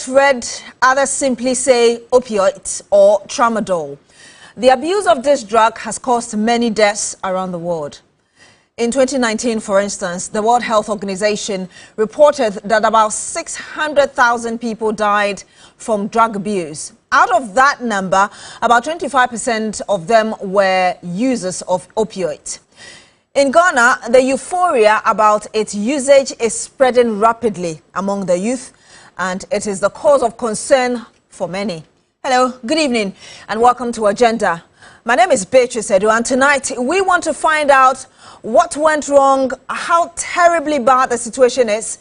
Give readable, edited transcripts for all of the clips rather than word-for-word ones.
it red, others simply say opioid or tramadol. The abuse of this drug has caused many deaths around the world. In 2019, for instance, the World Health Organization reported that about 600,000 people died from drug abuse. Out of that number, about 25% of them were users of opioids. In Ghana, the euphoria about its usage is spreading rapidly among the youth, and it is the cause of concern for many. Hello, good evening, and welcome to Agenda. My name is Beatrice Adu, and tonight we want to find out what went wrong, how terribly bad the situation is,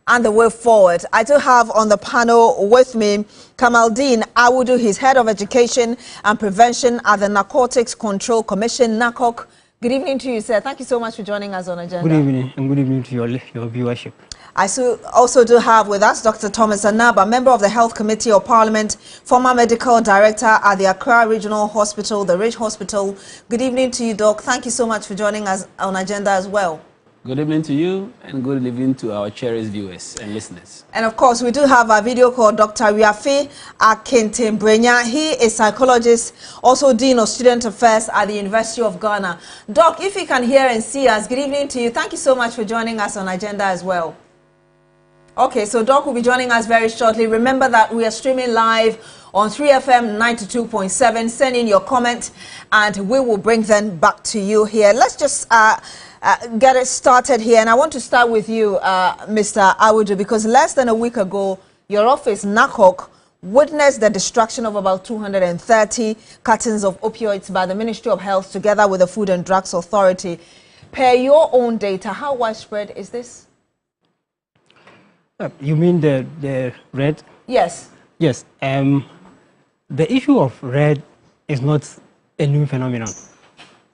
and the way forward. I do have on the panel with me Kamaldeen Awudu, he's Head of Education and Prevention at the Narcotics Control Commission, NACOC. Good evening to you, sir. Thank you so much for joining us on Agenda. Good evening, and good evening to your viewership. I also do have with us Dr. Thomas Anaba, member of the Health Committee of Parliament, former medical director at the Accra Regional Hospital, the Ridge Hospital. Good evening to you, Doc. Thank you so much for joining us on Agenda as well. Good evening to you, and good evening to our cherished viewers and listeners. And of course, we do have a video called Dr. Wiafe Akintembrenya. He is psychologist, also Dean of Student Affairs at the University of Ghana. Doc, if you can hear and see us, good evening to you. Thank you so much for joining us on Agenda as well. Okay, so Doc will be joining us very shortly. Remember that we are streaming live on 3FM 92.7. Send in your comment, and we will bring them back to you here. Let's just get it started here, and I want to start with you, Mr. Awudu, because less than a week ago, your office, NACOC, witnessed the destruction of about 230 cartons of opioids by the Ministry of Health together with the Food and Drugs Authority. Per your own data, how widespread is this? You mean the red? Yes. Yes. The issue of red is not a new phenomenon.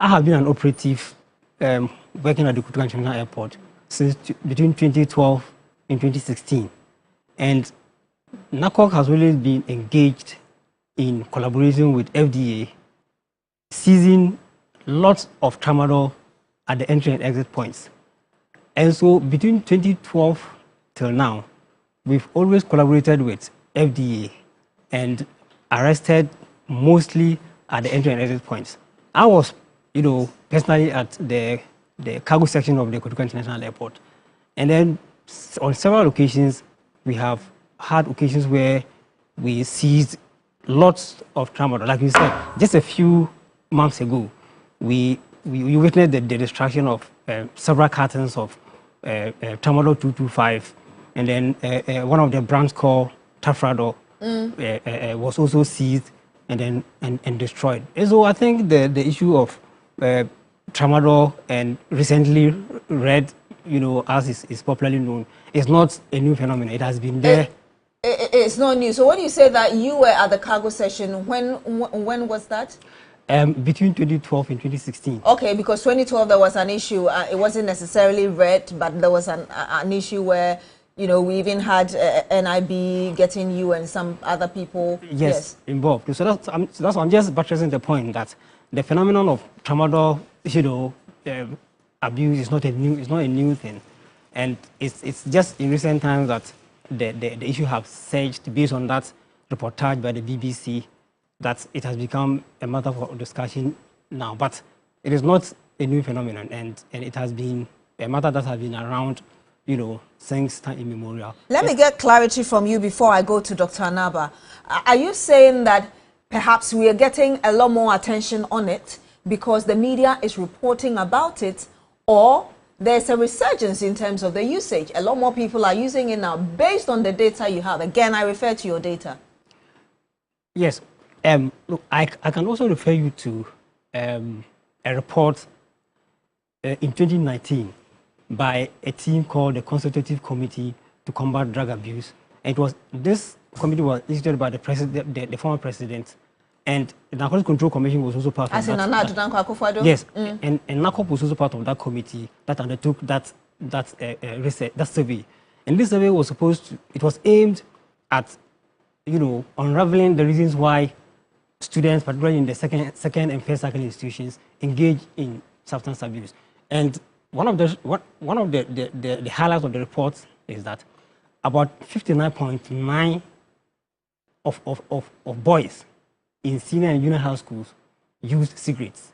I have been an operative working at the Kutu International Airport since between 2012 and 2016. And NACOC has always been engaged in collaboration with FDA, seizing lots of tramadol at the entry and exit points. And so between 2012 till now, we've always collaborated with FDA and arrested mostly at the entry and exit points. I was, personally at the cargo section of the Kotoka International Airport. And then on several occasions, we have had occasions where we seized lots of tramadol. Like you said, just a few months ago, we witnessed the destruction of several cartons of tramadol 225, and then one of the brands called Tafradol was also seized and then and destroyed. And so I think the issue of tramadol and recently red, as is popularly known, is not a new phenomenon. It has been there. It's not new. So when you say that you were at the cargo session, when was that? Between 2012 and 2016. Okay, because 2012 there was an issue. It wasn't necessarily red, but there was an issue where we even had NIB getting you and some other people. Yes. Involved. So that's I'm just buttressing the point that the phenomenon of tramadol, abuse is not a new thing, and it's just in recent times that the issue has surged based on that reportage by the BBC, that it has become a matter of discussion now. But it is not a new phenomenon, and it has been a matter that has been around, since time immemorial. Let me get clarity from you before I go to Dr. Anaba. Are you saying that perhaps we are getting a lot more attention on it because the media is reporting about it, or there's a resurgence in terms of the usage? A lot more people are using it now based on the data you have. Again, I refer to your data. Yes. Look, I can also refer you to a report in 2019 by a team called the Consultative Committee to Combat Drug Abuse. And this committee was instituted by the former president, and the Narcotics Control Commission was also part of that. Yes, and NACOC was also part of that committee that undertook that research, that survey. And this survey was aimed at unraveling the reasons why students, particularly in the second and first cycle institutions, engage in substance abuse. And one of the highlights of the report is that about 59.9 of boys in senior and junior high schools use cigarettes.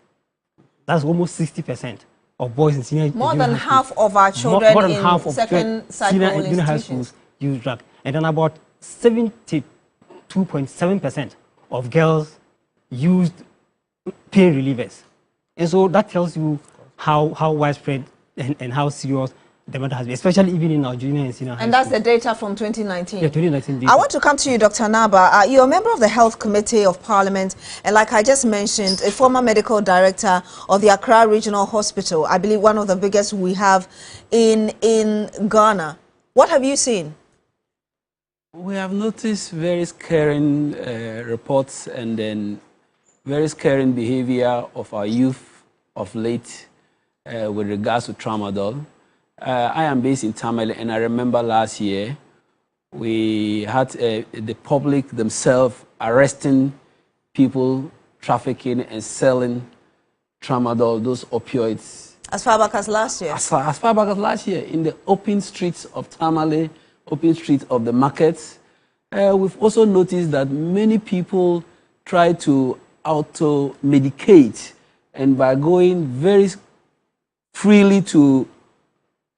That's almost 60% of boys in senior and More junior than high half schools. of our children More than in half of second senior cycle and junior high institutions schools use drugs. And then about 72.7% of girls used pain relievers. And so that tells you how widespread and how serious the matter has been, especially even in our junior and senior high And that's schools. the data from 2019. Yeah, 2019 data. I want to come to you, Dr. Naba. You're a member of the Health Committee of Parliament, and like I just mentioned, a former medical director of the Accra Regional Hospital, I believe one of the biggest we have in Ghana. What have you seen? We have noticed very scaring reports and then very scaring behavior of our youth of late with regards to tramadol. I am based in Tamale, and I remember last year we had the public themselves arresting people trafficking and selling tramadol, those opioids. As far back as last year? As far back as last year, in the open streets of Tamale, open streets of the markets. We've also noticed that many people try to auto-medicate, and by going very freely to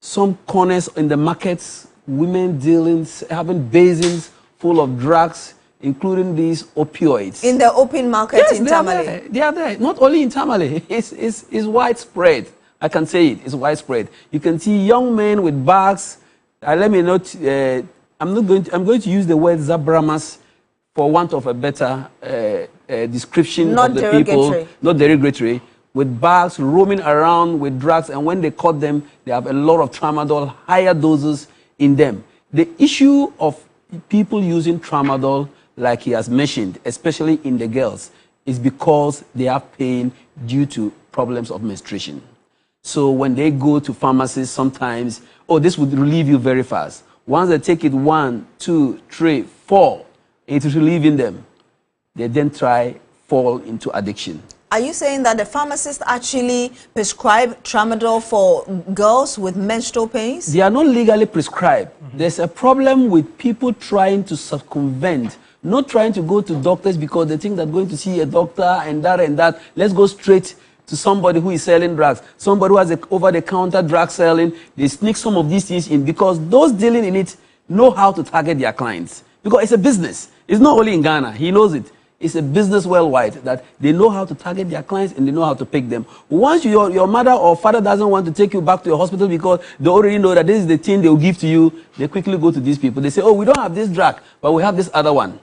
some corners in the markets, women dealings, having basins full of drugs, including these opioids. In the open market in Tamale? They are there. Not only in Tamale, it's widespread. I can say it. It's widespread. You can see young men with bags. Let me not. I'm going to use the word zabramas for want of a better description of the people. Not derogatory. With bags roaming around with drugs, and when they caught them, they have a lot of tramadol, higher doses in them. The issue of people using tramadol, like he has mentioned, especially in the girls, is because they have pain due to problems of menstruation. So when they go to pharmacies, sometimes, oh, this would relieve you very fast. Once they take it 1, 2, 3, 4, it is relieving them. They then fall into addiction. Are you saying that the pharmacists actually prescribe tramadol for girls with menstrual pains? They are not legally prescribed. There's a problem with people trying to circumvent, not trying to go to doctors because they think they're going to see a doctor and that. Let's go straight to somebody who is selling drugs, somebody who has an over-the-counter drug selling. They sneak some of these things in because those dealing in it know how to target their clients. Because it's a business. It's not only in Ghana. He knows it. It's a business worldwide that they know how to target their clients and they know how to pick them. Once your mother or father doesn't want to take you back to your hospital because they already know that this is the thing they will give to you, they quickly go to these people. They say, oh, we don't have this drug, but we have this other one.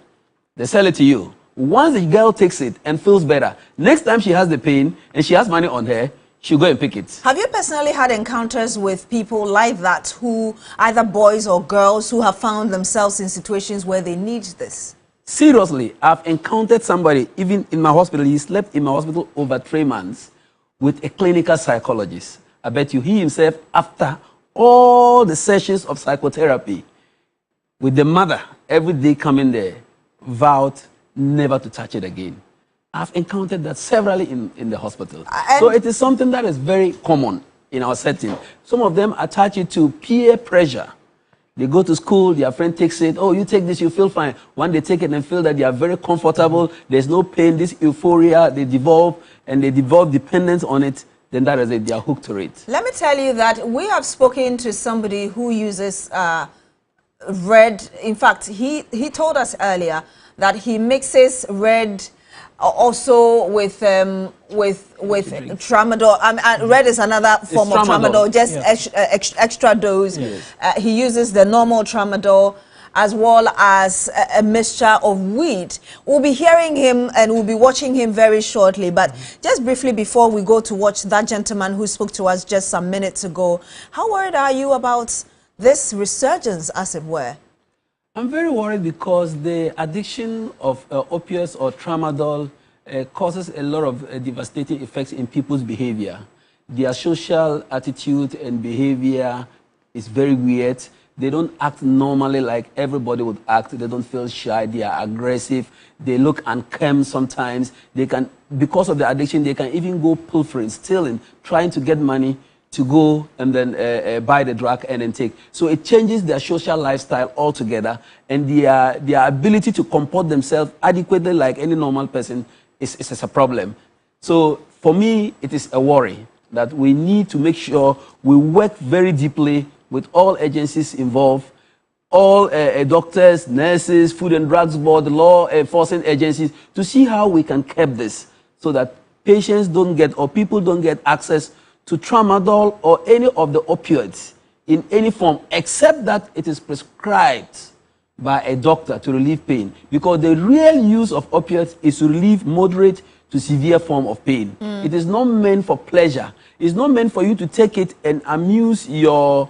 They sell it to you. Once the girl takes it and feels better, next time she has the pain and she has money on her, she'll go and pick it. Have you personally had encounters with people like that, who either boys or girls who have found themselves in situations where they need this? Seriously, I've encountered somebody, even in my hospital, he slept in my hospital over 3 months with a clinical psychologist. I bet you he himself, after all the sessions of psychotherapy, with the mother every day coming there, vowed never to touch it again. I've encountered that severally in the hospital. So it is something that is very common in our setting. Some of them attach it to peer pressure. They go to school, their friend takes it, oh, you take this, you feel fine. When they take it and feel that they are very comfortable, there's no pain, this euphoria, they develop dependence on it, then that is it, they are hooked to it. Let me tell you that we have spoken to somebody who uses red. In fact, he told us earlier that he mixes red also with tramadol. Red is another form of tramadol, just extra dose. Yes. He uses the normal tramadol as well as a mixture of weed. We'll be hearing him and we'll be watching him very shortly. But just briefly before we go to watch that gentleman who spoke to us just some minutes ago, how worried are you about this resurgence, as it were? I'm very worried because the addiction of opioids or tramadol causes a lot of devastating effects in people's behavior. Their social attitude and behavior is very weird. They don't act normally like everybody would act. They don't feel shy. They are aggressive. They look unkempt sometimes. They can, because of the addiction, they can even go pilfering, stealing, trying to get money to go and then buy the drug and then take. So it changes their social lifestyle altogether, and their ability to comport themselves adequately like any normal person is a problem. So for me, it is a worry that we need to make sure we work very deeply with all agencies involved, all doctors, nurses, Food and Drugs Board, law enforcement agencies, to see how we can curb this so that patients don't get, or people don't get access to tramadol or any of the opioids in any form, except that it is prescribed by a doctor to relieve pain. Because the real use of opioids is to relieve moderate to severe form of pain. It is not meant for pleasure. It's not meant for you to take it and amuse your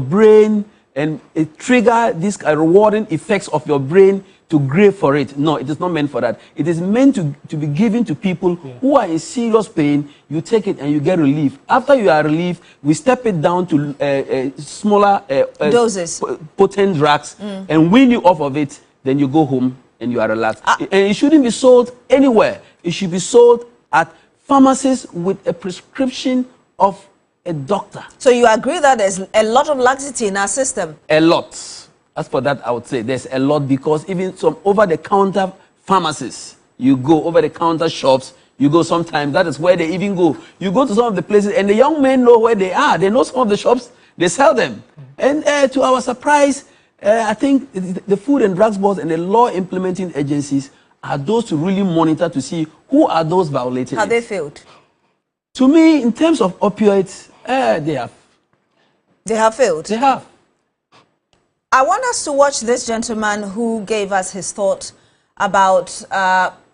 brain and it trigger these rewarding effects of your brain to crave for it. No, it is not meant for that. It is meant to be given to people who are in serious pain. You take it and you get relief. After you are relieved, we step it down to smaller doses, potent drugs, and wean you off of it. Then you go home and you are relaxed. And it shouldn't be sold anywhere. It should be sold at pharmacies with a prescription of a doctor. So you agree that there's a lot of laxity in our system? A lot. As for that, I would say there's a lot, because even some over-the-counter pharmacies, you go over-the-counter shops, you go sometimes, that is where they even go. You go to some of the places and the young men know where they are. They know some of the shops, they sell them. And to our surprise, I think the Food and Drugs Board and the law implementing agencies are those to really monitor to see who are those violating Have they failed? To me, in terms of opioids, they have. They have failed? They have. I want us to watch this gentleman who gave us his thought about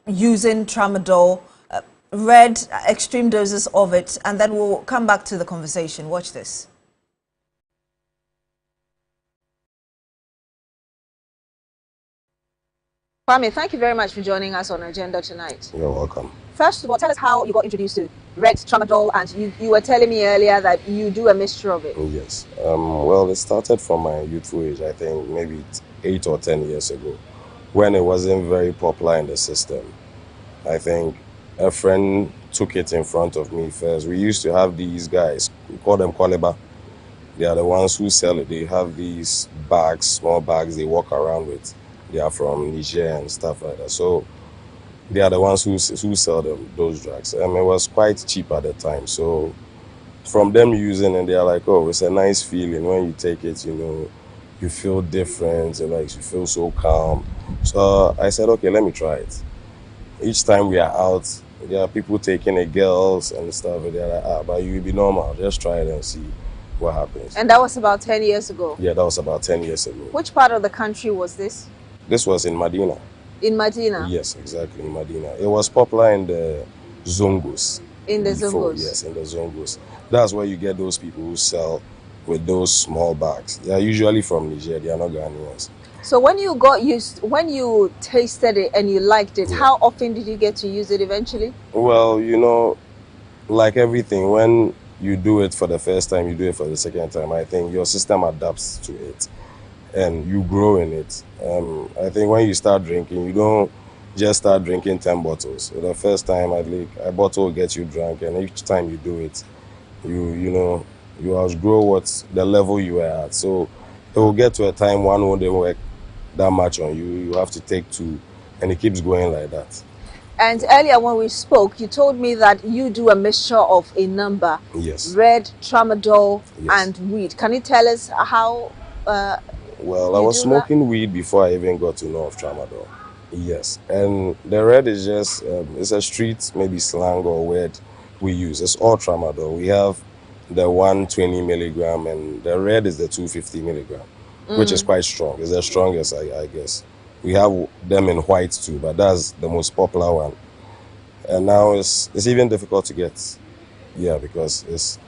using tramadol, read extreme doses of it, and then we'll come back to the conversation. Watch this. Kwame, thank you very much for joining us on Agenda tonight. You're welcome. First of all, tell us how you got introduced to red tramadol, and you were telling me earlier that you do a mixture of it. Yes. Well, it started from my youthful age, I think maybe 8 or 10 years ago, when it wasn't very popular in the system. I think a friend took it in front of me first. We used to have these guys, we call them kwaleba. They are the ones who sell it. They have these bags, small bags they walk around with. They are from Niger and stuff like that. So they are the ones who sell them those drugs. It was quite cheap at the time. So from them using it, they are like, oh, it's a nice feeling when you take it. You know, you feel different. And like you feel so calm. So I said, okay, let me try it. Each time we are out, there are people taking it, girls and stuff. And they're like, but you will be normal. Just try it and see what happens. And that was about 10 years ago? Yeah, that was about 10 years ago. Which part of the country was this? This was in Medina. In Medina? Yes, exactly, in Medina. It was popular in the Zongos. In the Zongos? Yes, in the Zongos. That's where you get those people who sell with those small bags. They are usually from Niger, they are not Ghanaians. So when you tasted it and you liked it, how often did you get to use it eventually? Well, you know, like everything, when you do it for the first time, you do it for the second time, I think your system adapts to it and you grow in it. I think when you start drinking, you don't just start drinking 10 bottles. So the first time, at least, a bottle will get you drunk, and each time you do it, you outgrow what the level you were at. So it will get to a time one won't work that much on you. You have to take 2, and it keeps going like that. And earlier when we spoke, you told me that you do a mixture of a number. Yes. Red, tramadol, yes. and weed. Can you tell us how... Well, I was smoking weed before I even got to know of tramadol. Yes. And the red is just, it's a street, maybe slang or word we use. It's all tramadol. We have the 120 milligram, and the red is the 250 milligram, which is quite strong. It's the strongest, I guess. We have them in white too, but that's the most popular one. And now it's even difficult to get. Yeah, because it's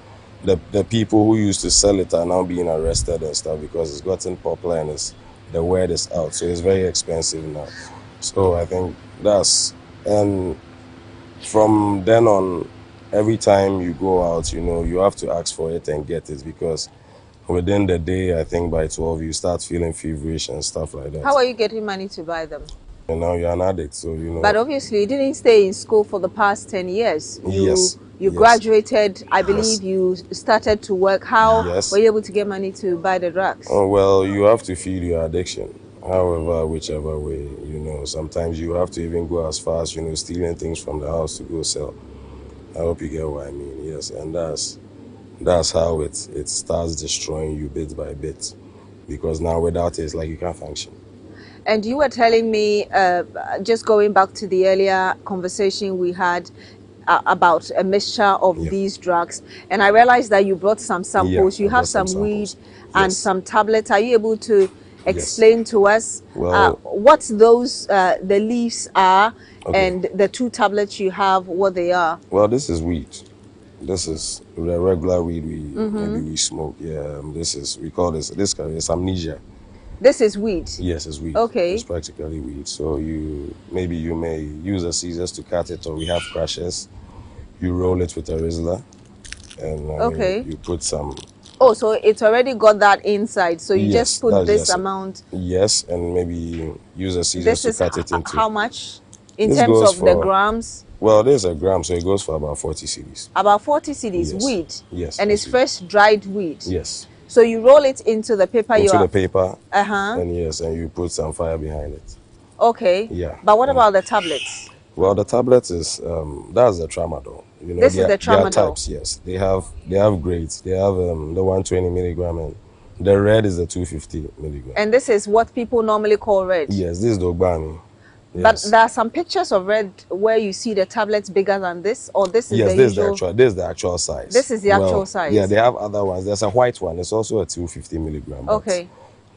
the people who used to sell it are now being arrested and stuff because it's gotten popular and the word is out. So it's very expensive now. So I think that's, and from then on, every time you go out, you know, you have to ask for it and get it, because within the day, I think by 12, you start feeling feverish and stuff like that. How are you getting money to buy them? And now you're an addict, so you know. But obviously, you didn't stay in school for the past 10 years. Yes. You Yes. graduated. I believe you started to work. How Yes. were you able to get money to buy the drugs? Oh, well, you have to feed your addiction. However, whichever way, you know, sometimes you have to even go as far as, you know, stealing things from the house to go sell. I hope you get what I mean. Yes, and that's how it starts destroying you bit by bit, because now without it, it's like you can't function. And you were telling me, just going back to the earlier conversation we had about a mixture of these drugs, and I realized that you brought some samples. You have some weed and some tablets. Are you able to explain to us what those the leaves are and the 2 tablets you have, what they are? Well, this is weed. This is the regular weed maybe we smoke. Yeah, this is, we call this is amnesia. This is weed? Yes, it's weed. Okay. It's practically weed. So you may use the scissors to cut it, or we have crushers. You roll it with a Rizzler, and you put some. Oh, so it's already got that inside. So you just put this amount. Yes, and maybe use a scissors to cut it into. How much in terms of the grams? Well, there's a gram, so it goes for about 40 cedis. About 40 cedis, yes. weed? Yes. And it's fresh dried weed? Yes. So you roll it into the paper? Into the paper. And yes, and you put some fire behind it. Okay. Yeah. But what about the tablets? Well, the tablets is, that's the tramadol. You know, this is the tramadol? There are types, yes. They have grades. They have the 120 milligram, and the red is the 250 milligram. And this is what people normally call red? Yes, this is the Ogbani. Yes. But there are some pictures of red where you see the tablets bigger than this, or this is the usual? This is the actual size. This is the actual size? Yeah, they have other ones. There's a white one. It's also a 250 milligram. Okay.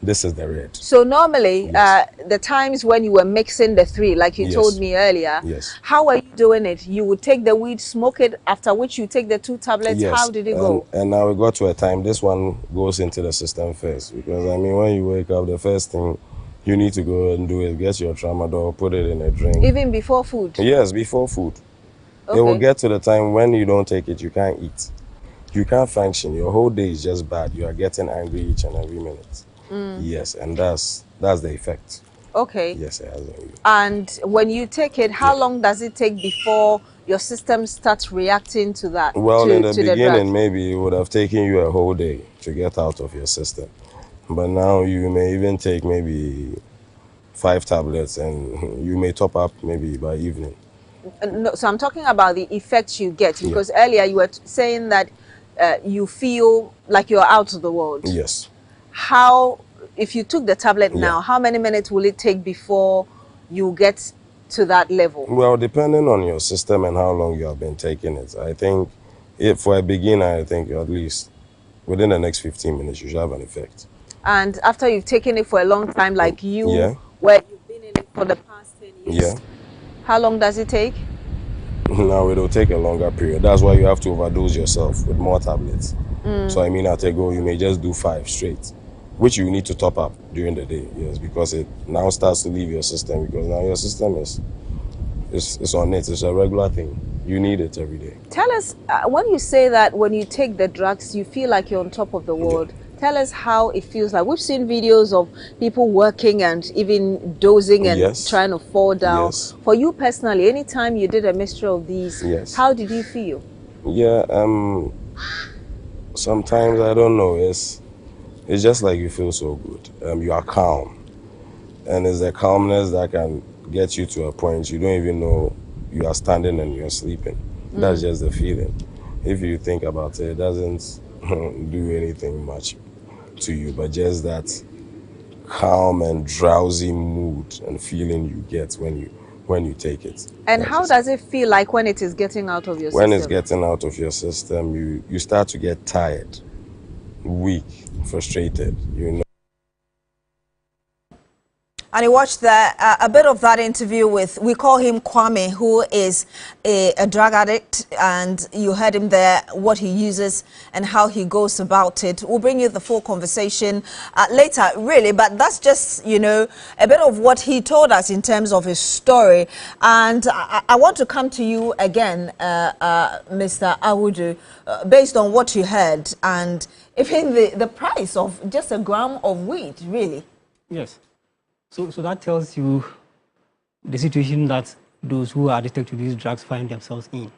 This is the red. So normally, the times when you were mixing the 3, like you told me earlier, how are you doing it? You would take the weed, smoke it, after which you take the 2 tablets. How did it go? And now we got to a time, this one goes into the system first. Because, I mean, when you wake up, the first thing you need to go and do is get your tramadol, put it in a drink. Even before food? Yes, before food. Okay. It will get to the time when you don't take it, you can't eat. You can't function. Your whole day is just bad. You are getting angry each and every minute. Yes, and that's the effect. Okay. Yes, it has on you. And when you take it, how long does it take before your system starts reacting to that? Well, in the beginning, maybe it would have taken you a whole day to get out of your system. But now you may even take maybe 5 tablets, and you may top up maybe by evening. No, so I'm talking about the effects you get, because earlier you were saying that you feel like you're out of the world. Yes. How, if you took the tablet now, how many minutes will it take before you get to that level? Well, depending on your system and how long you have been taking it, I think if for a beginner, I think at least within the next 15 minutes you should have an effect. And after you've taken it for a long time, like you, where you've been in it for the past 10 years, how long does it take? Now it will take a longer period. That's why you have to overdose yourself with more tablets. So I mean, at a go, you may just do 5 straight, which you need to top up during the day. Yes, because it now starts to leave your system, because now your system is on it. It's a regular thing. You need it every day. Tell us, when you say that when you take the drugs, you feel like you're on top of the world. Tell us how it feels like. We've seen videos of people working and even dozing and trying to fall down. For you personally, anytime you did a mixture of these, how did you feel? Yeah, sometimes, I don't know, it's just like you feel so good. You are calm. And it's the calmness that can get you to a point you don't even know you are standing and you're sleeping. That's just the feeling. If you think about it, it doesn't do anything much to you, but just that calm and drowsy mood and feeling you get when you take it. And how does it feel like when it is getting out of your system? When it's getting out of your system, you start to get tired, weak, frustrated, you know. And you watched a bit of that interview with, we call him Kwame, who is a drug addict, and you heard him there, what he uses and how he goes about it. We'll bring you the full conversation later, really, but that's just, you know, a bit of what he told us in terms of his story. And I want to come to you again, Mr. Adu, based on what you heard, and even the price of just a gram of weed, really. Yes. So that tells you the situation that those who are addicted to these drugs find themselves in.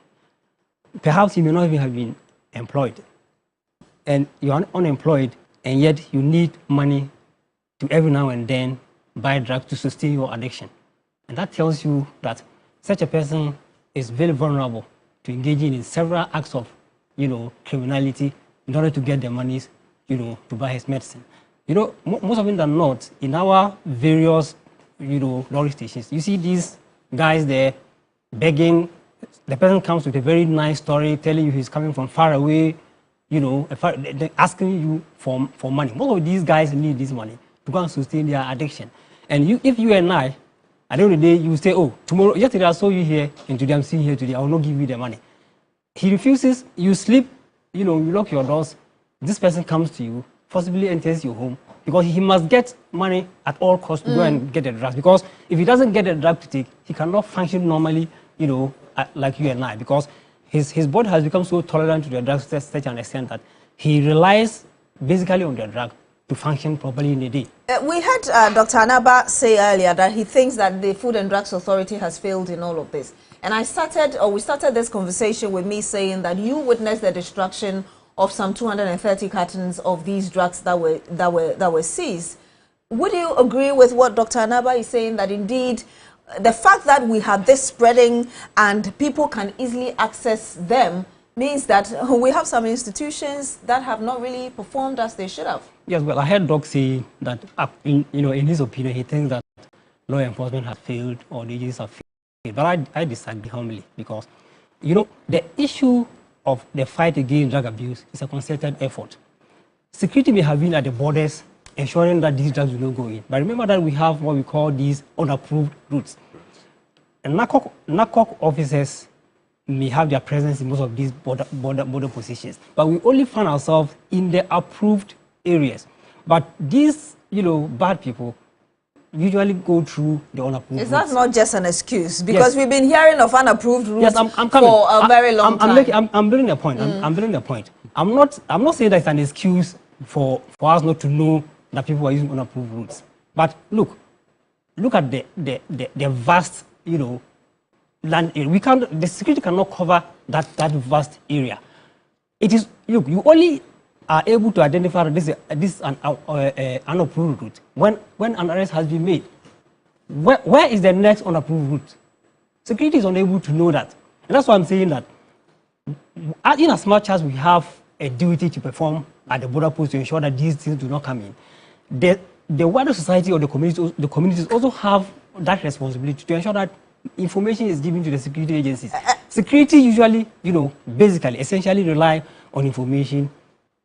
Perhaps you may not even have been employed, and you're unemployed, and yet you need money to every now and then buy drugs to sustain your addiction. And that tells you that such a person is very vulnerable to engaging in several acts of, criminality in order to get the monies, to buy his medicine. Most of it than not, in our various, lorry stations, you see these guys there begging. The person comes with a very nice story, telling you he's coming from far away, asking you for money. Most of these guys need this money to go and sustain their addiction. And if you and I, at the end of the day, you say, oh, tomorrow, yesterday I saw you here, and today I'm seeing here today, I will not give you the money. He refuses, you sleep, you lock your doors. This person comes to you, possibly enters your home, because he must get money at all costs to go and get the drugs. Because if he doesn't get the drug to take, he cannot function normally, like you and I, because his body has become so tolerant to the drugs to such an extent that he relies basically on the drug to function properly in a day. We heard Dr. Anaba say earlier that he thinks that the Food and Drugs Authority has failed in all of this. And we started this conversation with me saying that you witnessed the destruction of some 230 cartons of these drugs that were seized. Would you agree with what Dr. Anaba is saying, that indeed the fact that we have this spreading and people can easily access them means that we have some institutions that have not really performed as they should have? Yes, well, I heard Doc say that, in his opinion, he thinks that law enforcement has failed or the agencies have failed. But I disagree humbly, because, the issue of the fight against drug abuse is a concerted effort. Security may have been at the borders, ensuring that these drugs will not go in. But remember that we have what we call these unapproved routes. And narcotic officers may have their presence in most of these border positions. But we only find ourselves in the approved areas. But these, bad people usually go through the unapproved Is routes. that not just an excuse? Because we've been hearing of unapproved routes I'm for a very long time. I'm building a point. I'm building a point. I'm not saying that it's an excuse for us not to know that people are using unapproved routes. But look at the vast, land area. The security cannot cover that vast area. It is, you only are able to identify that this is an unapproved route when an arrest has been made. Where is the next unapproved route? Security is unable to know that. And that's why I'm saying that in as much as we have a duty to perform at the border post to ensure that these things do not come in, the wider society or the communities also have that responsibility to ensure that information is given to the security agencies. Security usually, essentially rely on information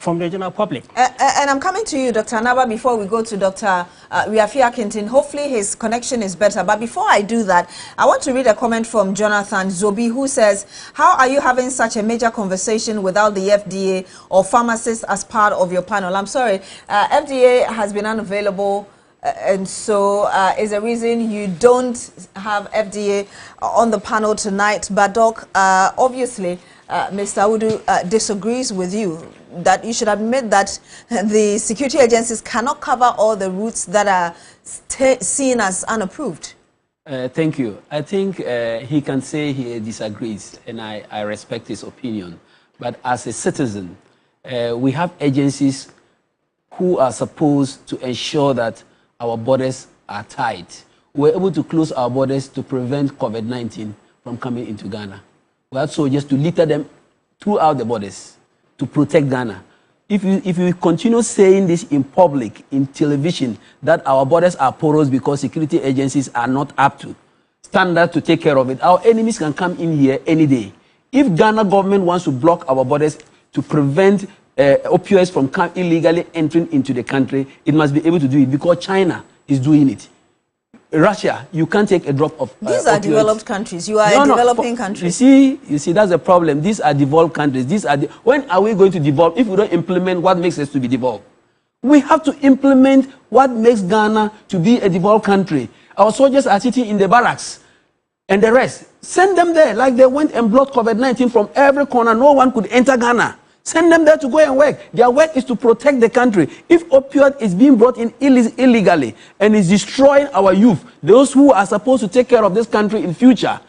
from the general public. And I'm coming to you, Dr. Anaba, before we go to Dr. Riafia Kintin. Hopefully his connection is better. But before I do that, I want to read a comment from Jonathan Zobi, who says, how are you having such a major conversation without the FDA or pharmacists as part of your panel? I'm sorry, FDA has been unavailable. And so is a reason you don't have FDA on the panel tonight. But Doc, obviously, Mr. Adu disagrees with you, that you should admit that the security agencies cannot cover all the routes that are seen as unapproved. Thank you. I think he can say he disagrees, and I respect his opinion. But as a citizen, we have agencies who are supposed to ensure that our borders are tight. We're able to close our borders to prevent COVID-19 from coming into Ghana. We have soldiers to litter them throughout the borders to protect Ghana. If you continue saying this in public, in television, that our borders are porous because security agencies are not up to standard to take care of it, our enemies can come in here any day. If Ghana government wants to block our borders to prevent opioids from illegally entering into the country, it must be able to do it because China is doing it. Russia, you can't take a drop of These are opioids. developed countries. You are a developing country. You see, that's the problem. These are devolved countries. When are we going to devolve if we don't implement what makes us to be devolved? We have to implement what makes Ghana to be a devolved country. Our soldiers are sitting in the barracks and the rest. Send them there like they went and blocked COVID-19 from every corner. No one could enter Ghana. Send them there to go and work. Their work is to protect the country. If opioid is being brought in illegally and is destroying our youth, those who are supposed to take care of this country in future,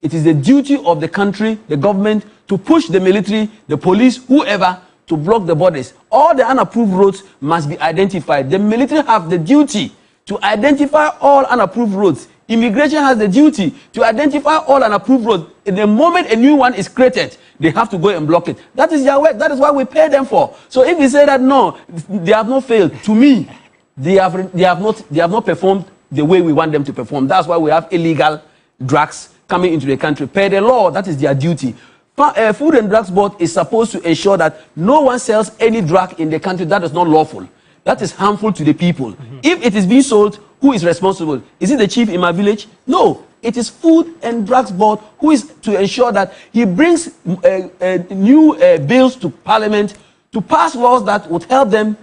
it is the duty of the country, the government, to push the military, the police, whoever, to block the borders. All the unapproved roads must be identified. The military have the duty to identify all unapproved roads. Immigration has the duty to identify all unapproved roads. In the moment a new one is created, they have to go and block it. That is their work. That is what we pay them for. So if you say that no, they have not failed, to me, they have not performed the way we want them to perform. That's why we have illegal drugs coming into the country. Per the law, that is their duty. Food and Drugs Board is supposed to ensure that no one sells any drug in the country that is not lawful. That is harmful to the people. If it is being sold, who is responsible? Is it the chief in my village? No. It is Food and Drugs Board who is to ensure that he brings new bills to Parliament to pass laws that would help them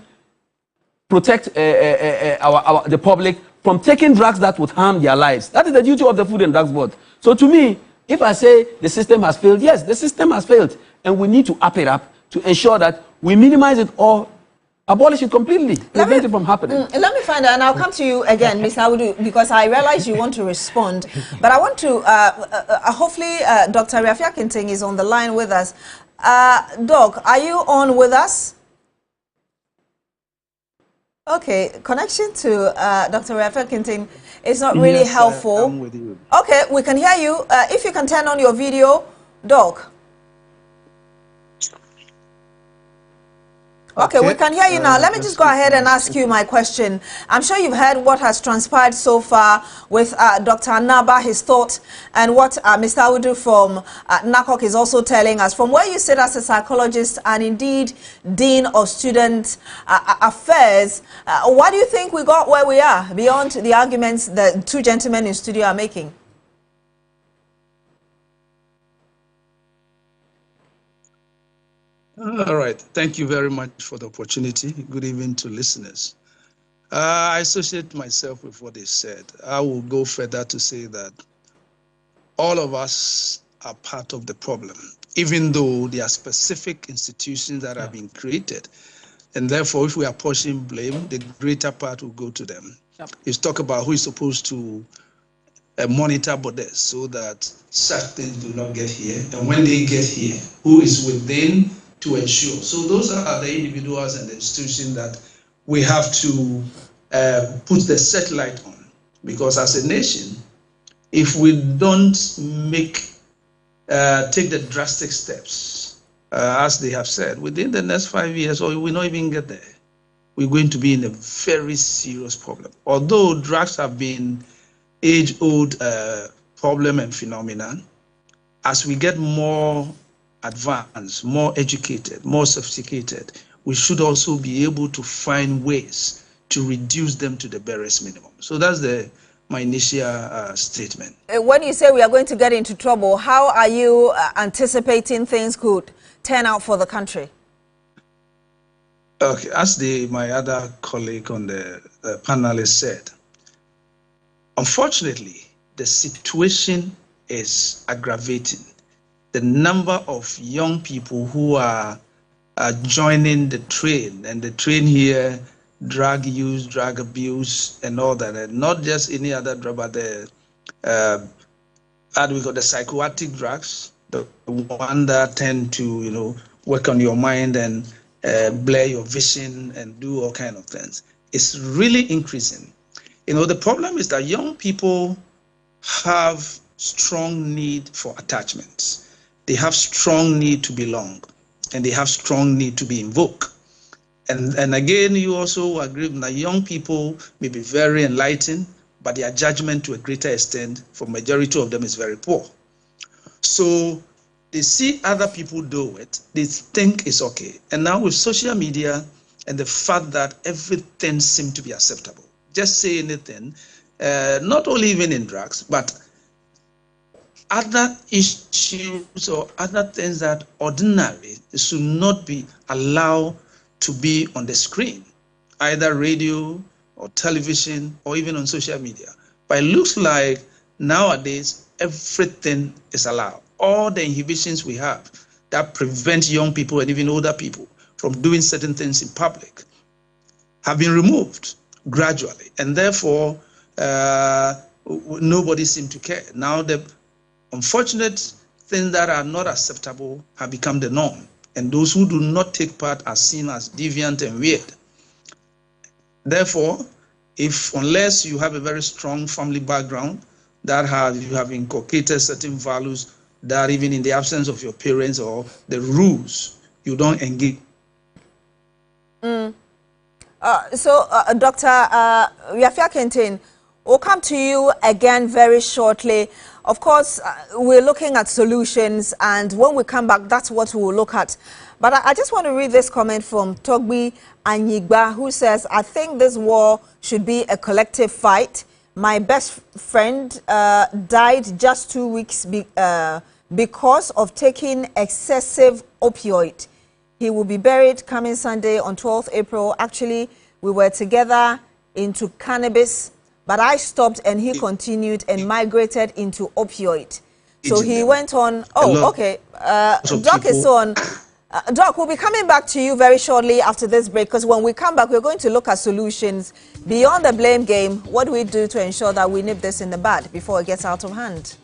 protect the public from taking drugs that would harm their lives. That is the duty of the Food and Drugs Board. So to me, if I say the system has failed, yes, the system has failed. And we need to up it up to ensure that we minimize it or abolish it completely, prevent it from happening. Let me find out, and I'll come to you again, Ms. Adu, because I realize you want to respond. But I want to, hopefully, Dr. Rafia Kinting is on the line with us. Doc, are you on with us? Okay, connection to Dr. Rafia Kinting is not really helpful. I'm with you. Okay, we can hear you. If you can turn on your video, Doc. Okay, we can hear you now. Let me just go ahead and ask you my question. I'm sure you've heard what has transpired so far with Dr. Anaba, his thought, and what Mr. Adu from NACOC is also telling us. From where you sit as a psychologist and indeed Dean of Student Affairs, why do you think we got where we are beyond the arguments the two gentlemen in studio are making? All right. Thank you very much for the opportunity. Good evening to listeners. I associate myself with what they said. I will go further to say that all of us are part of the problem, even though there are specific institutions that have been created. And therefore, if we are pushing blame, the greater part will go to them. Yep. It's talk about who is supposed to monitor borders so that such things do not get here. And when they get here, who is within to ensure. So those are the individuals and the institutions that we have to put the satellite on. Because as a nation, if we don't take the drastic steps, as they have said, within the next 5 years, or we will not even get there, we're going to be in a very serious problem. Although drugs have been age-old problem and phenomenon, as we get more advanced, more educated, more sophisticated, we should also be able to find ways to reduce them to the barest minimum. So that's my initial statement. When you say we are going to get into trouble, how are you anticipating things could turn out for the country? Okay, as my other colleague on the panel has said, unfortunately, the situation is aggravating. The number of young people who are joining the train, and the train here, drug use, drug abuse, and all that, and not just any other drug, but the psychoactive drugs, the one that tend to, work on your mind and blur your vision and do all kind of things. It's really increasing. The problem is that young people have strong need for attachments. They have strong need to belong, and they have strong need to be invoked. And again, you also agree that young people may be very enlightened, but their judgment to a greater extent, for majority of them, is very poor. So they see other people do it, they think it's okay. And now with social media and the fact that everything seems to be acceptable, just say anything, not only even in drugs, but other issues or other things that ordinarily should not be allowed to be on the screen, either radio or television or even on social media. But it looks like nowadays everything is allowed. All the inhibitions we have that prevent young people and even older people from doing certain things in public have been removed gradually, and therefore nobody seemed to care. Now the unfortunate things that are not acceptable have become the norm, and those who do not take part are seen as deviant and weird. Therefore, unless you have a very strong family background that you have inculcated certain values that even in the absence of your parents or the rules, you don't engage. Dr. Yafia Kentin, we'll come to you again very shortly. Of course, we're looking at solutions, and when we come back, that's what we'll look at. But I just want to read this comment from Togbi Anyigba, who says, I think this war should be a collective fight. My best friend died just 2 weeks because of taking excessive opioid. He will be buried coming Sunday on 12th April. Actually, we were together into cannabis, but I stopped and he continued and migrated into opioid. So he went on. Oh, okay. Doc is on. Doc, we'll be coming back to you very shortly after this break, because when we come back, we're going to look at solutions beyond the blame game. What do we do to ensure that we nip this in the bud before it gets out of hand?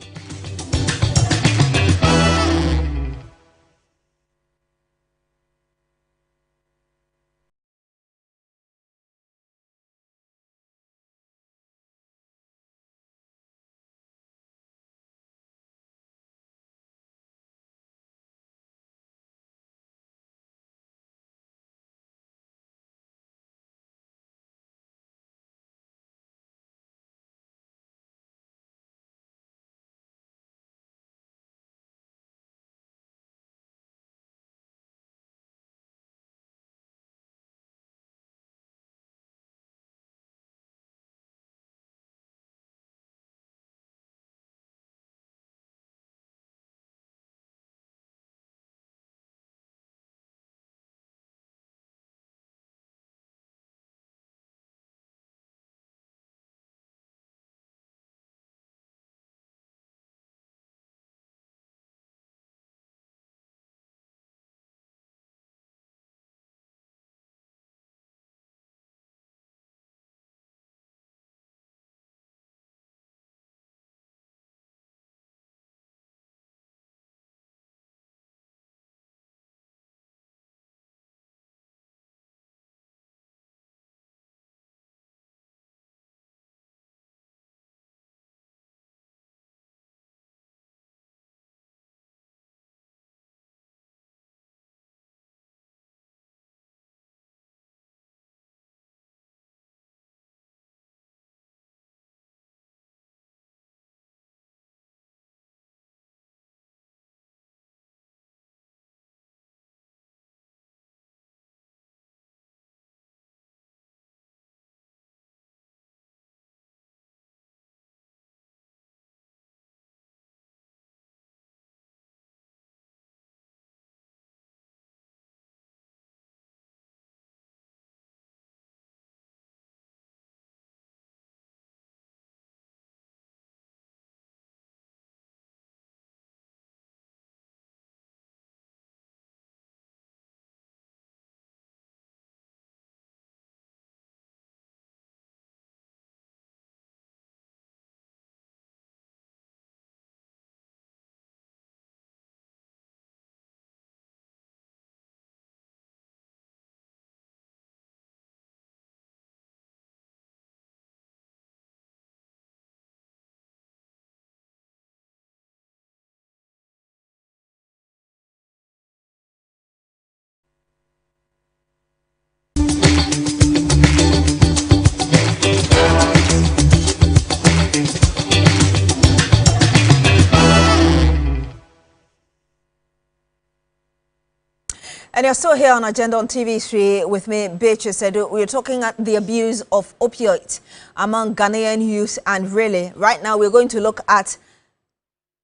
And you're still here on Agenda on TV3 with me, Beatrice Adu. We're talking at the abuse of opioids among Ghanaian youth, and really, right now, we're going to look at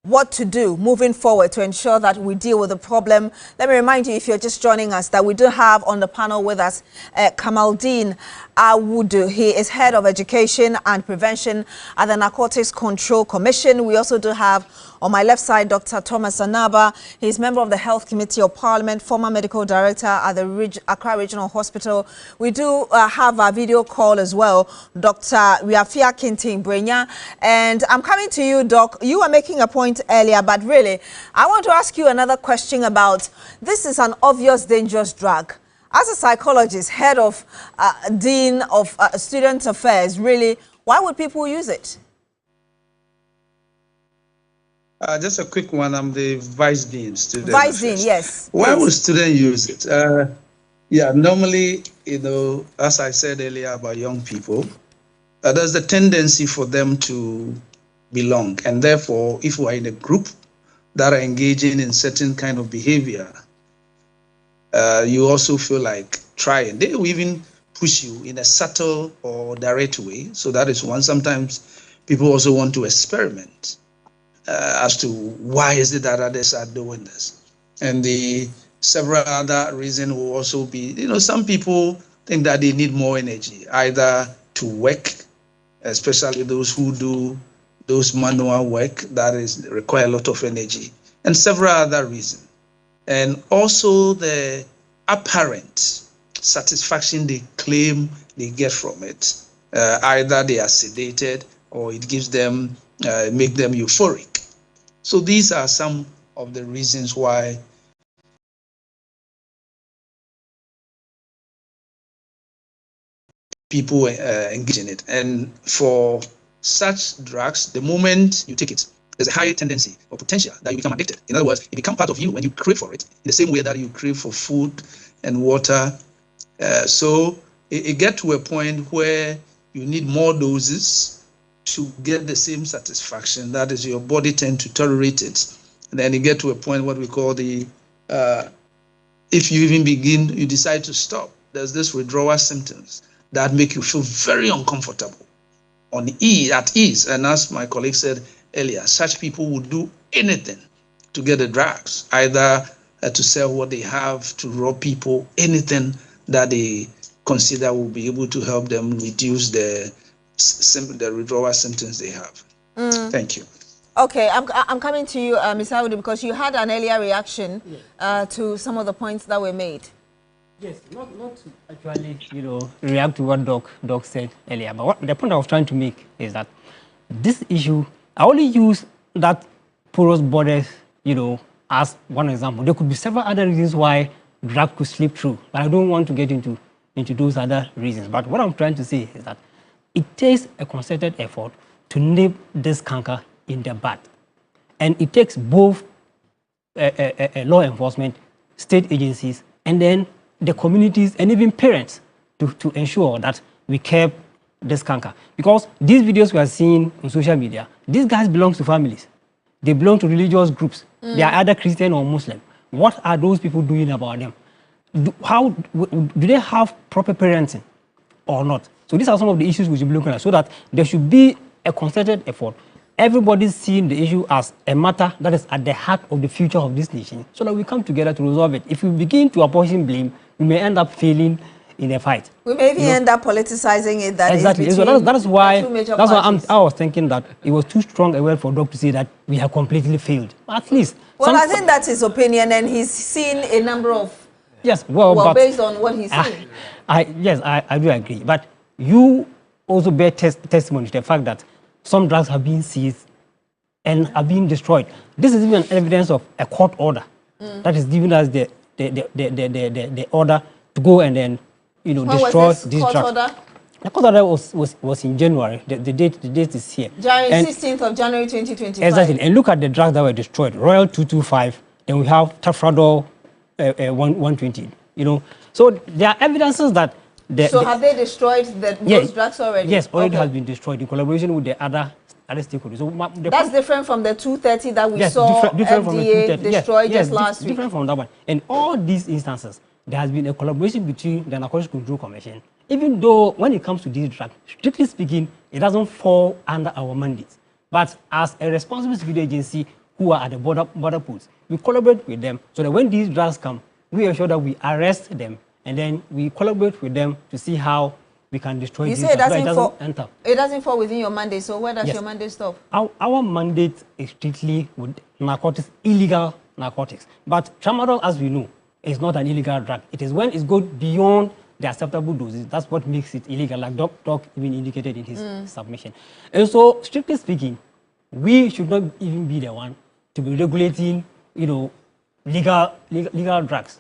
what to do moving forward to ensure that we deal with the problem. Let me remind you, if you're just joining us, that we do have on the panel with us Kamaldeen Awudu. He is Head of Education and Prevention at the Narcotics Control Commission. We also do have on my left side Dr. Thomas Anaba. He's member of the Health Committee of Parliament, former medical director at the Accra Regional Hospital. We do have a video call as well, Dr. Wiafia Kintin Brenya. And I'm coming to you, Doc. You were making a point earlier, but really, I want to ask you another question about this is an obvious dangerous drug. As a psychologist, head of Dean of Student Affairs, really, why would people use it? Just a quick one. I'm the Vice Dean. Vice Dean, yes. Why would students use it? Yeah, normally, as I said earlier about young people, there's a tendency for them to belong. And therefore, if we're in a group that are engaging in certain kind of behavior, you also feel like trying. They will even push you in a subtle or direct way. So that is one. Sometimes people also want to experiment as to why is it that others are doing this. And the several other reasons will also be, some people think that they need more energy, either to work, especially those who do those manual work that require a lot of energy, and several other reasons. And also the apparent satisfaction they claim they get from it. Either they are sedated or it gives them, make them euphoric. So these are some of the reasons why people engage in it. And for such drugs, the moment you take it, there's a high tendency or potential that you become addicted. In other words, it becomes part of you when you crave for it, in the same way that you crave for food and water. So it gets to a point where you need more doses to get the same satisfaction. That is, your body tends to tolerate it. And then you get to a point what we call the, if you even begin, you decide to stop. There's this withdrawal symptoms that make you feel very uncomfortable, at ease. And as my colleague said earlier, such people would do anything to get the drugs, either to sell what they have, to rob people, anything that they consider will be able to help them reduce the withdrawal symptoms they have. Thank you. Okay, I'm coming to you, Ms. Adu, because you had an earlier reaction to some of the points that were made. Yes, not to actually, react to what Doc said earlier. But the point I was trying to make is that this issue, I only use that porous borders, as one example. There could be several other reasons why drug could slip through, but I don't want to get into those other reasons. But what I'm trying to say is that it takes a concerted effort to nip this canker in the bud. And it takes both law enforcement, state agencies, and then the communities and even parents to ensure that we curb this canker. Because these videos we are seeing on social media, these guys belong to families. They belong to religious groups. They are either Christian or Muslim. What are those people doing about them? Do they have proper parenting or not? So these are some of the issues we should be looking at, so that there should be a concerted effort. Everybody's seeing the issue as a matter that is at the heart of the future of this nation, so that we come together to resolve it. If we begin to apportion blame, we may end up failing in a fight. We may even end up politicizing it. Exactly. So that's why I was thinking that it was too strong a word for Doc to say that we have completely failed. At least. Well, I think that's his opinion, and he's seen a number of. Yes. Well, based on what he's seen. Yes, I do agree. But you also bear testimony to the fact that some drugs have been seized and are being destroyed. This is even evidence of a court order that is giving us the order to go and then destroy these drugs. The court order was in January. The date is here. January 16th of January 2025. Exactly. And look at the drugs that were destroyed. Royal 225. Then we have Tafradol 120. So there are evidences that. So have they destroyed those drugs already? Yes, already has been destroyed in collaboration with the other stakeholders. So that's different from the 230 that we saw different from the 230. destroyed just last week. Different from that one. And all these instances, there has been a collaboration between the Narcotics Control Commission, even though when it comes to these drugs, strictly speaking, it doesn't fall under our mandate. But as a responsible security agency, who are at the border posts. We collaborate with them so that when these drugs come, we ensure that we arrest them and then we collaborate with them to see how we can destroy you these say drugs. it doesn't fall within your mandate, so where does your mandate stop? Our mandate is strictly with narcotics, illegal narcotics. But tramadol, as we know, is not an illegal drug. It is when it goes beyond the acceptable doses. That's what makes it illegal, like Doc even indicated in his submission. And so, strictly speaking, we should not even be the one to be regulating, legal drugs.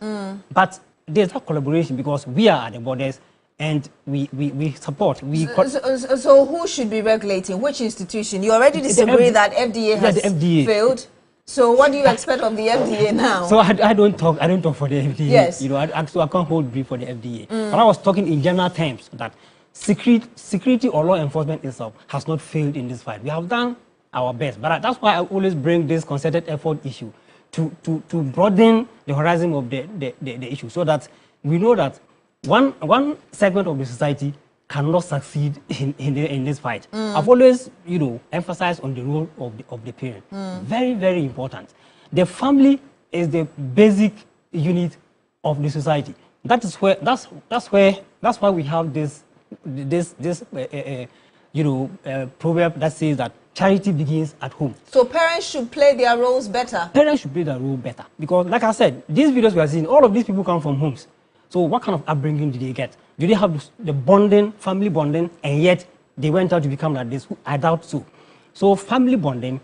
But there's a collaboration because we are at the borders and we support. So who should be regulating? Which institution? You already disagree that FDA has failed. So what do you expect of the FDA now? So I don't talk for the FDA. Yes. So I can't hold brief for the FDA. But I was talking in general terms that security or law enforcement itself has not failed in this fight. We have done our best. But that's why I always bring this concerted effort issue to broaden the horizon of the issue so that we know that one segment of the society cannot succeed in this fight. I've always, emphasized on the role of the parent. Very, very important. The family is the basic unit of the society. That's why we have this proverb that says that charity begins at home. So parents should play their roles better. Parents should play their role better because, like I said, these videos we are seeing, all of these people come from homes. So what kind of upbringing did they get? Do they have the bonding, family bonding, and yet they went out to become like this? I doubt so. So family bonding,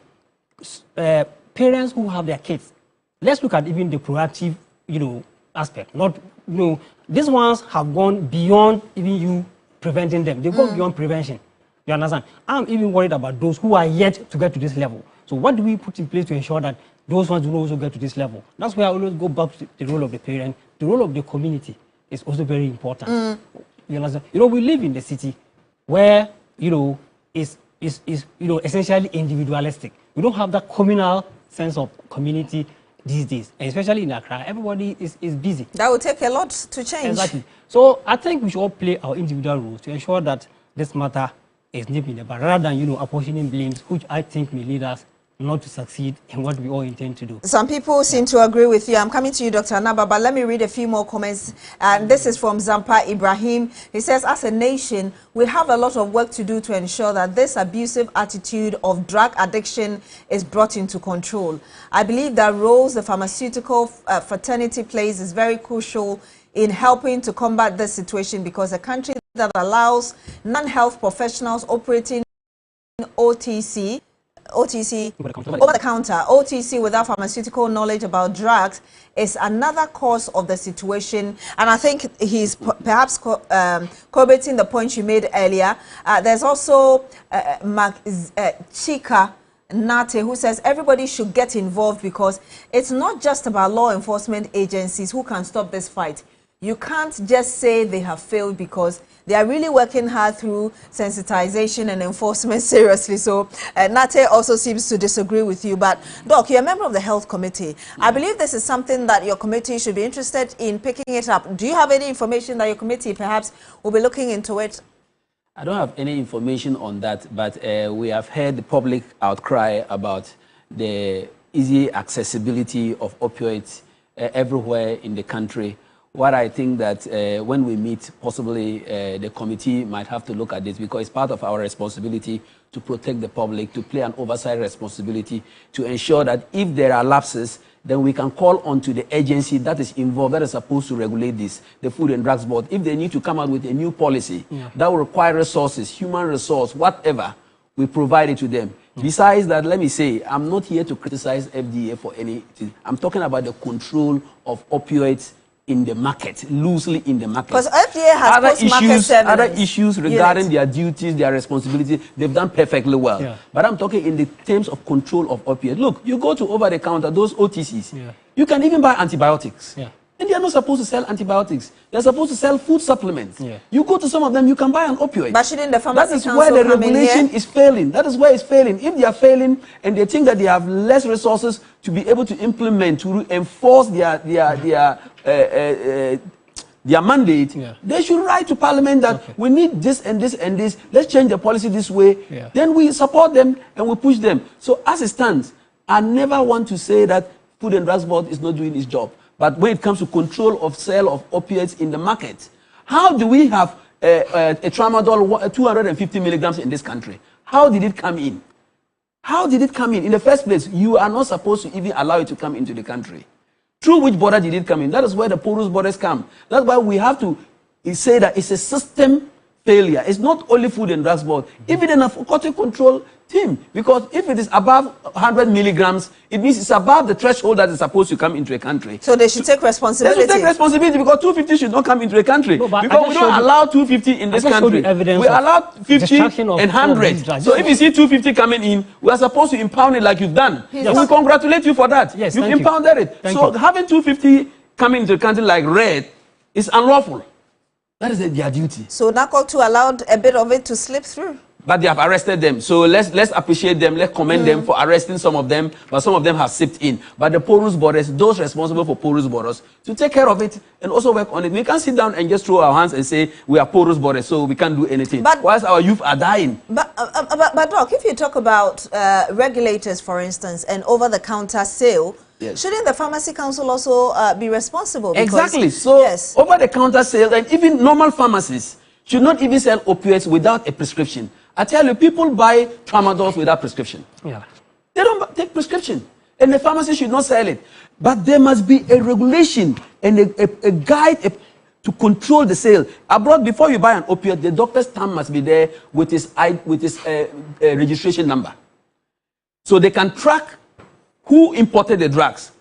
parents who have their kids, let's look at even the proactive, aspect. Not, these ones have gone beyond even you preventing them. They've gone beyond prevention. You understand? I'm even worried about those who are yet to get to this level. So what do we put in place to ensure that those ones will also get to this level? That's where I always go back to the role of the parent. The role of the community is also very important. You understand? We live in the city where, is essentially individualistic. We don't have that communal sense of community these days, and especially in Accra. Everybody is busy. That will take a lot to change. Exactly. So I think we should all play our individual roles to ensure that this matter is nipped in the bud, rather than, apportioning blames, which I think may lead us not to succeed in what we all intend to do. Some people seem to agree with you. I'm coming to you, Dr. Anaba, but let me read a few more comments. And this is from Zampa Ibrahim. He says, as a nation, we have a lot of work to do to ensure that this abusive attitude of drug addiction is brought into control. I believe that roles the pharmaceutical fraternity plays is very crucial in helping to combat this situation, because a country that allows non-health professionals operating OTC, over the counter, OTC without pharmaceutical knowledge about drugs is another cause of the situation. And I think he's perhaps corroborating the point you made earlier. There's also Chika Nate, who says everybody should get involved, because it's not just about law enforcement agencies who can stop this fight. You can't just say they have failed, because they are really working hard through sensitization and enforcement seriously. So Nate also seems to disagree with you. But Doc, you're a member of the Health Committee. I believe this is something that your committee should be interested in picking it up. Do you have any information that your committee perhaps will be looking into it? I don't have any information on that, but we have heard the public outcry about the easy accessibility of opioids everywhere in the country. What I think that when we meet, possibly the committee might have to look at this, because it's part of our responsibility to protect the public, to play an oversight responsibility, to ensure that if there are lapses, then we can call on to the agency that is involved, that is supposed to regulate this, the Food and Drugs Board. If they need to come out with a new policy that will require resources, human resource, whatever, we provide it to them. Besides that, let me say, I'm not here to criticize FDA for anything. I'm talking about the control of opioids in the market, loosely in the market. Because FDA has post-market surveillance. Other issues regarding their duties, their responsibilities, they've done perfectly well. Yeah. But I'm talking in the terms of control of opioids. Look, you go to over-the-counter, those OTCs, you can even buy antibiotics. And they are not supposed to sell antibiotics. They're supposed to sell food supplements. You go to some of them, you can buy an opioid. But shouldn't the pharmacy council come in here? That is where the regulation is failing. That is where it's failing. If they are failing and they think that they have less resources to be able to implement, to enforce their mandate, they should write to Parliament that we need this and this and this. Let's change the policy this way. Then we support them and we push them. So as it stands, I never want to say that Food and Drugs Board is not doing its job. But when it comes to control of sale of opiates in the market, how do we have a tramadol 250 milligrams in this country? How did it come in? How did it come in? In the first place, you are not supposed to even allow it to come into the country. Through which border did it come in? That is where the porous borders come. That's why we have to say that it's a system failure. It's not only Food and Drugs Board, even the narcotic control team. Because if it is above 100 milligrams, it means it's above the threshold that is supposed to come into a country. So they should take responsibility. They should take responsibility because 250 should not come into a country. No, because we don't allow 250 in this country. We allow 50 and 100. So if you see 250 coming in, we are supposed to impound it like you've done. And we congratulate you for that. Yes, you've impounded it. So having 250 coming into the country like red is unlawful. That is their duty. So NACO2 allowed a bit of it to slip through. But they have arrested them. So let's appreciate them. Let's commend them for arresting some of them. But some of them have sipped in. But the porous borders, those responsible for porous borders, to take care of it and also work on it. We can't sit down and just throw our hands and say we are porous borders, so we can't do anything. But whilst our youth are dying. But Doc, if you talk about regulators, for instance, and over-the-counter sale, shouldn't the Pharmacy Council also be responsible? Because, exactly. So over-the-counter sale and even normal pharmacies should not even sell opioids without a prescription. I tell you, people buy tramadols without prescription. Yeah. They don't take prescription. And the pharmacy should not sell it. But there must be a regulation and a guide to control the sale. Abroad, before you buy an opioid, the doctor's stamp must be there with his registration number. So they can track who imported the drugs,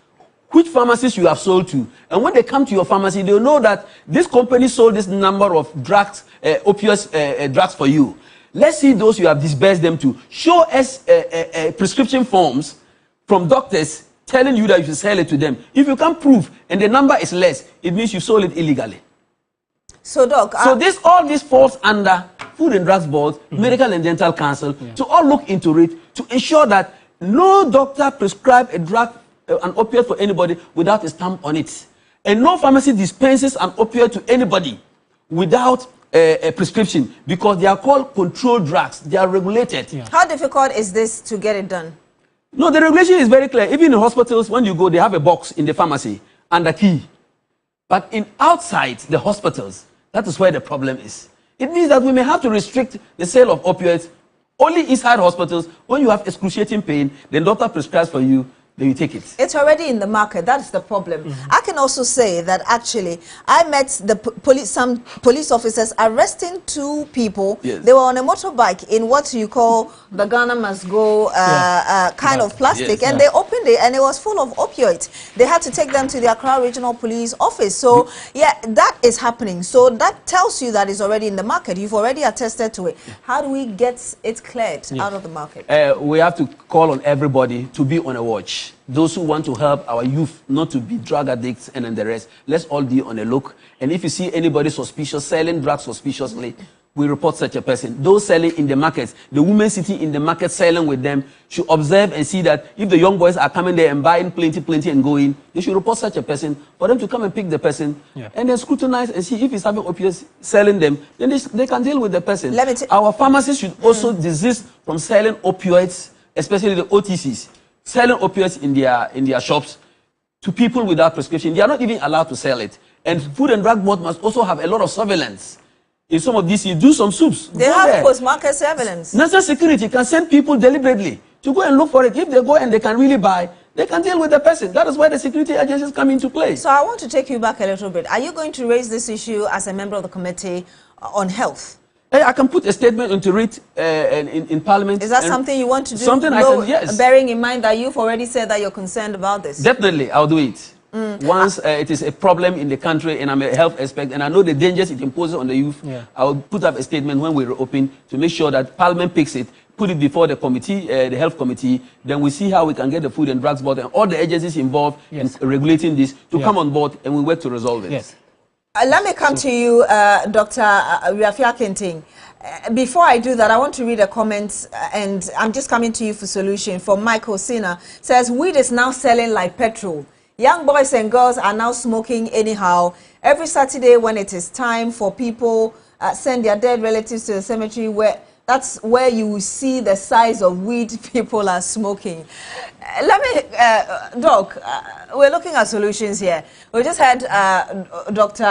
which pharmacies you have sold to. And when they come to your pharmacy, they'll know that this company sold this number of drugs, opioid drugs for you. Let's see those you have disbursed them to. Show us prescription forms from doctors telling you that you should sell it to them. If you can't prove and the number is less, it means you sold it illegally. So, Doc, so all this falls under Food and Drugs Board, Medical and Dental Council, to all look into it to ensure that no doctor prescribe a drug, an opioid for anybody without a stamp on it. And no pharmacy dispenses an opioid to anybody without a prescription, because they are called controlled drugs. They are regulated. Yeah. How difficult is this to get it done? No, the regulation is very clear. Even in hospitals, when you go, they have a box in the pharmacy and a key. But outside the hospitals, that is where the problem is. It means that we may have to restrict the sale of opioids only inside hospitals. When you have excruciating pain, the doctor prescribes for you, then you take it. It's already in the market. That's the problem. I can also say that actually I met some police officers arresting 2 people. Yes. They were on a motorbike in what you call the Ghana must go kind of plastic, and they opened it and it was full of opioids. They had to take them to the Accra Regional Police Office. So yeah, that is happening. So that tells you that it's already in the market. You've already attested to it. How do we get it cleared out of the market? We have to call on everybody to be on a watch. Those who want to help our youth not to be drug addicts and then the rest, let's all be on a look. And if you see anybody suspicious, selling drugs suspiciously, we report such a person. Those selling in the markets, the women sitting in the market selling with them, should observe and see that if the young boys are coming there and buying plenty and going, they should report such a person for them to come and pick the person and then scrutinize and see if he's having opioids selling them, then they can deal with the person. Our pharmacists should also desist from selling opioids, especially the OTCs. Selling opioids in their shops to people without prescription. They are not even allowed to sell it. And Food and Drug Board must also have a lot of surveillance. In some of these, you do some soups. They have post-market surveillance. National security can send people deliberately to go and look for it. If they go and they can really buy, they can deal with the person. That is why the security agencies come into play. So I want to take you back a little bit. Are you going to raise this issue as a member of the Committee on Health? I can put a statement into it in Parliament. Is that something you want to do? Something I can, yes. Bearing in mind that you've already said that you're concerned about this. Definitely, I'll do it. Once it is a problem in the country and I'm a health expert and I know the dangers it imposes on the youth, I will put up a statement when we reopen to make sure that Parliament picks it, put it before the committee, the health committee, then we see how we can get the Food and Drugs Board and all the agencies involved in regulating this to come on board, and we work to resolve it. Yes. Let me come to you, Dr. Rafia Kenting. Before I do that, I want to read a comment, and I'm just coming to you for solution. From Michael Sina, says, weed is now selling like petrol. Young boys and girls are now smoking anyhow. Every Saturday when it is time for people send their dead relatives to the cemetery, where That's where you will see the size of weed people are smoking. Let me, Doc, we're looking at solutions here. We just had Dr.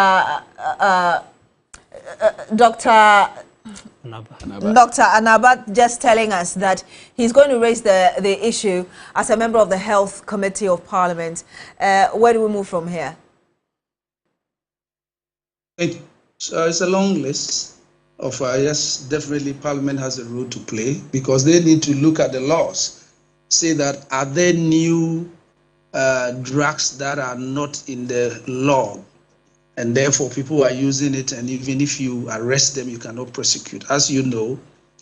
Anaba just telling us that he's going to raise the issue as a member of the Health Committee of Parliament. Where do we move from here? It's a long list of, yes, definitely Parliament has a role to play because they need to look at the laws, say that are there new drugs that are not in the law, and therefore people are using it, and even if you arrest them, you cannot prosecute. As you know,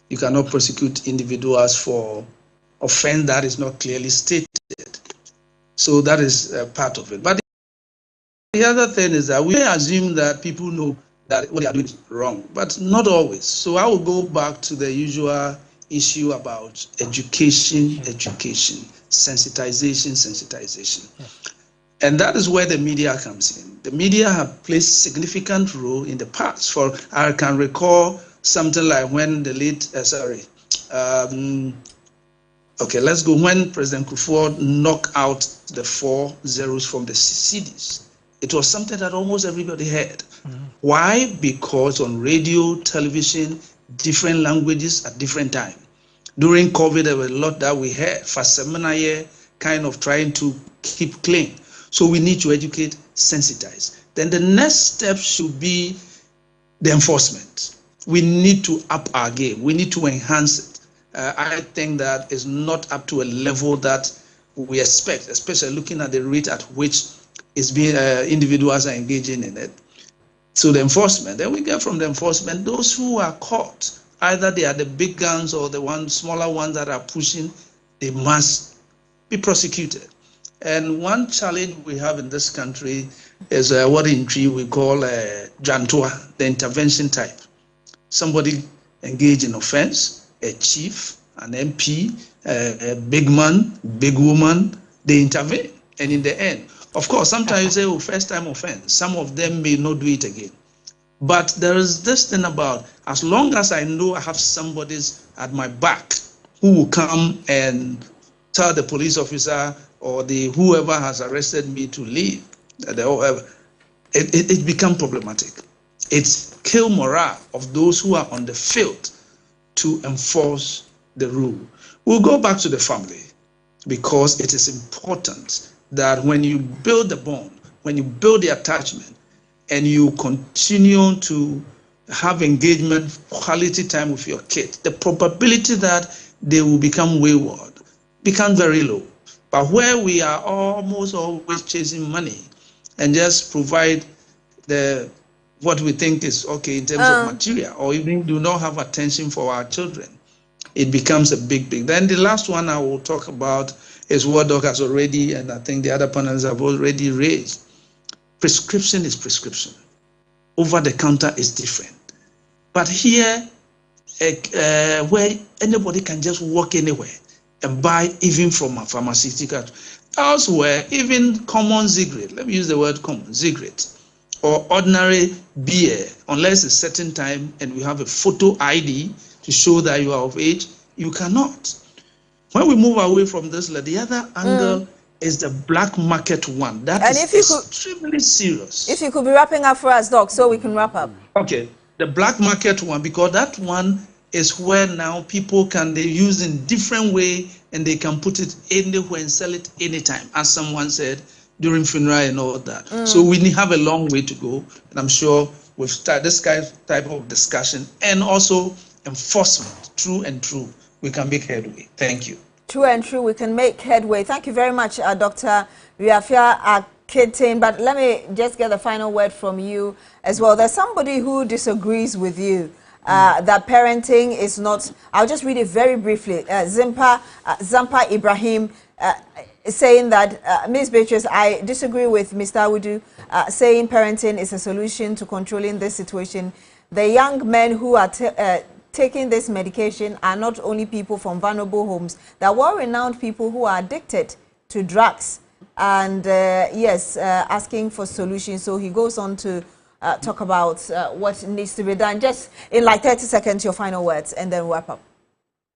you cannot prosecute individuals for offense that is not clearly stated. So that is part of it. But the other thing is that we may assume that people know that what they are doing is wrong, but not always. So I will go back to the usual issue about education, sensitization. And that is where the media comes in. The media have played significant role in the past. For I can recall something like when the late, let's go when President Kufuor knocked out the 4 zeros from the CDs. It was something that almost everybody heard. Why? Because on radio, television, different languages at different time. During COVID, there were a lot that we heard. For seminar, kind of trying to keep clean. So we need to educate, sensitize. Then the next step should be the enforcement. We need to up our game. We need to enhance it. I think that is not up to a level that we expect, especially looking at the rate at which it's being, individuals are engaging in it. So the enforcement, then we get from the enforcement, those who are caught, either they are the big guns or the smaller ones that are pushing, they must be prosecuted. And one challenge we have in this country is what in Tree we call Jantua, the intervention type. Somebody engaged in offense, a chief, an MP, a big man, big woman, they intervene. And in the end, of course, sometimes you say, oh, first time offense. Some of them may not do it again. But there is this thing about, as long as I know I have somebody at my back who will come and tell the police officer or whoever has arrested me to leave, it becomes problematic. It's kill morale of those who are on the field to enforce the rule. We'll go back to the family because it is important that when you build the bond, when you build the attachment, and you continue to have engagement, quality time with your kids, the probability that they will become wayward becomes very low. But where we are almost always chasing money and just provide what we think is okay in terms of material, or even do not have attention for our children, it becomes a big. Then the last one I will talk about is what Doc has already, and I think the other panels have already raised. Prescription is prescription. Over the counter is different. But here, where anybody can just walk anywhere and buy even from a pharmaceutical. Elsewhere, even common cigarette, let me use the word common, cigarette, or ordinary beer, unless a certain time and we have a photo ID to show that you are of age, you cannot. When we move away from this, the other angle is the black market one. That is extremely serious. If you could be wrapping up for us, Doc, so we can wrap up. Okay. The black market one, because that one is where now people they use in different way and they can put it anywhere and sell it anytime, as someone said during funeral and all that. So we have a long way to go. And I'm sure with this type of discussion and also enforcement, true and true, we can make headway. Thank you. True and true, we can make headway. Thank you very much, Dr. Riafia Aketin. But let me just get the final word from you as well. There's somebody who disagrees with you that parenting is not. I'll just read it very briefly. Zampa Ibrahim saying that, Ms. Beatrice, I disagree with Mr. Adu saying parenting is a solution to controlling this situation. The young men who are taking this medication are not only people from vulnerable homes, they're well-renowned people who are addicted to drugs and, asking for solutions. So he goes on to talk about what needs to be done. Just in like 30 seconds, your final words, and then wrap up.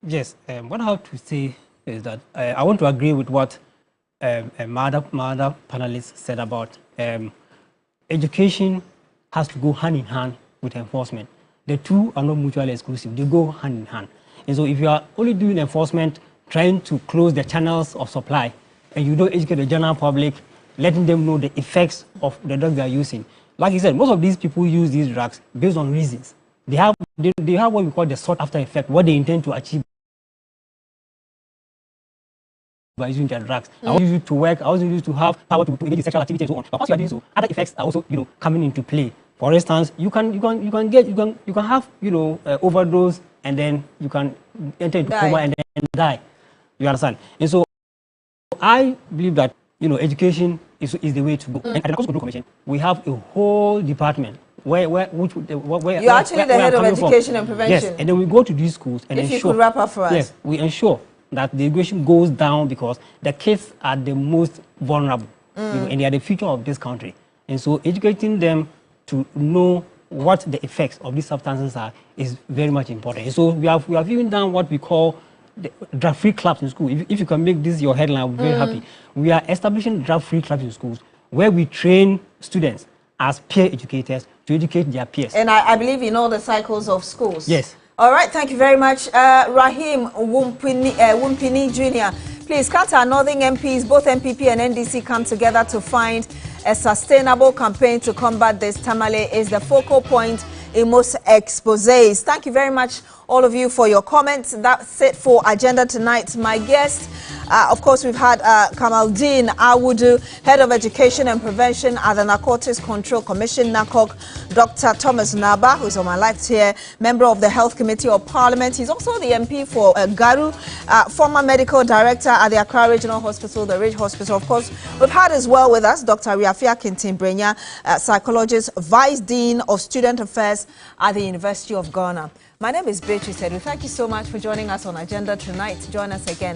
Yes, what I have to say is that I want to agree with what my other panelists said about education has to go hand in hand with enforcement. The two are not mutually exclusive. They go hand in hand. And so if you are only doing enforcement, trying to close the channels of supply, and you don't educate the general public, letting them know the effects of the drugs they are using. Like you said, most of these people use these drugs based on reasons. They have what we call the sought after effect, what they intend to achieve by using their drugs. I was used to work, I was used to have power to engage in sexual activity and so on. But once you are doing so, other effects are also, coming into play. For instance, you can have, overdose, and then you can enter into coma and then die. You understand? And so I believe that, education is the way to go. And at the Narcotics Control Commission, we have a whole department where you're actually the head of education and prevention. Yes, and then we go to these schools and if you could wrap up for us. Yes, we ensure that the education goes down because the kids are the most vulnerable, and they are the future of this country. And so educating them to know what the effects of these substances are is very much important. And so we have even done what we call the drug-free clubs in school. If you can make this your headline, I'll be very happy. We are establishing drug-free clubs in schools where we train students as peer educators to educate their peers. And I believe in all the cycles of schools. Yes. All right, thank you very much. Rahim Wumpini Jr. Please, can't our northern MPs, both MPP and NDC, come together to find a sustainable campaign to combat this? Tamale is the focal point in most exposés. Thank you very much, all of you, for your comments. That's it for Agenda Tonight. My guest, of course, we've had Kamaldeen Awudu, Head of Education and Prevention at the Narcotics Control Commission, NACOC, Dr. Thomas Naba, who's on my left here, member of the Health Committee of Parliament. He's also the MP for Garu, former medical director at the Accra Regional Hospital, the Ridge Hospital. Of course, we've had as well with us Dr. Riafia Kintimbrenya, psychologist, Vice Dean of Student Affairs at the University of Ghana. My name is Beatrice Adu. Thank you so much for joining us on Agenda Tonight. Join us again.